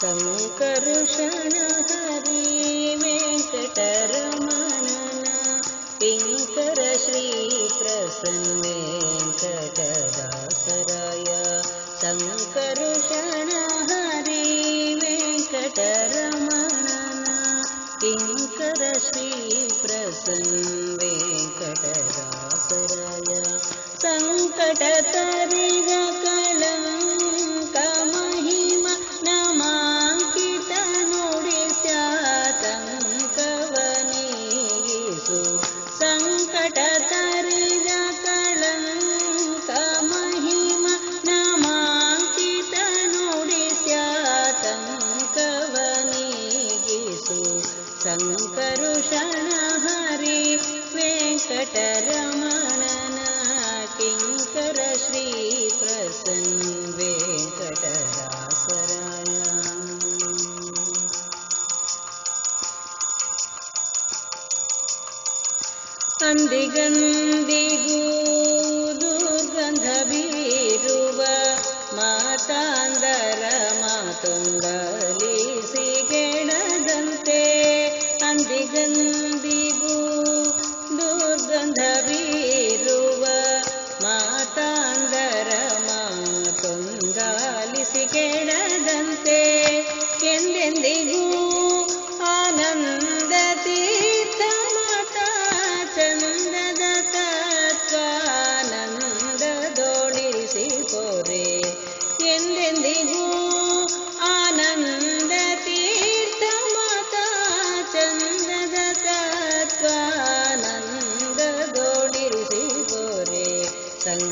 ಸಂಕರುಷಣ ಹರಿ ವೆಂಕಟರಮಣನ ಕಿಂಕರ ಶ್ರೀ ಪ್ರಸನ್ನ ವೆಂಕಟದಾಸರಾಯ. ಸಂಕರುಷಣ ಹರಿ ವೆಂಕಟರಮಣನ ಕಿಂಕರ ಶ್ರೀ ಪ್ರಸನ್ನ ವೆಂಕಟದಾಸರಾಯ. ಸಂಕಟ ತರಿದ ಕಳಂಕ ಮಹಿಮ ನಮಾಂಕಿತ ನುಡಿಸ್ಯಾತಂಕವನೀಗಿಸು. ಸಂಕಟ ತರಿದ ಕಳಂಕ ಮಹಿಮ ನಮಾಂಕಿತ ನುಡಿಸ್ಯಾತಂಕವನೀಗಿಸು. ಸಂಕರುಷಣ ಹರಿ ವೆಂಕಟರಮಣನ ಕಿಂಕರ ಶ್ರೀ ಪ್ರಸನ್ನ ವೆಂಕಟದಾಸರಾಯ. ಅಂದಿಗಂದಿಗೂ ದುರ್ಗಂಧ ಬೀರುವ ಮಾತಾಂದರ ಮಾತೊಂದಲಿಸಿಗೆಡದಂತೆ. ಅಂದಿಗಂದಿಗೂ ದುರ್ಗಂಧ ಬೀರುವ ಮಾತಾಂದರ ಮಾತೊಂದಲಿಸಿಗೆಡದಂತೆ. ಎಂದೆಂದಿಗೂ ಆನಂದ ತೀರ್ಥ ಮಾತಾ ಚಂದದ ತತ್ವಾನಂದದೊಳಿಸಿ ಪೊರೆ. ಎಂದೆಂದಿಗೂ ಆನಂದ ತೀರ್ಥ ಮಾತಾ ಚಂದದ ತತ್ವಾನಂದದೊಳಿಸಿ ಪೊರೆ.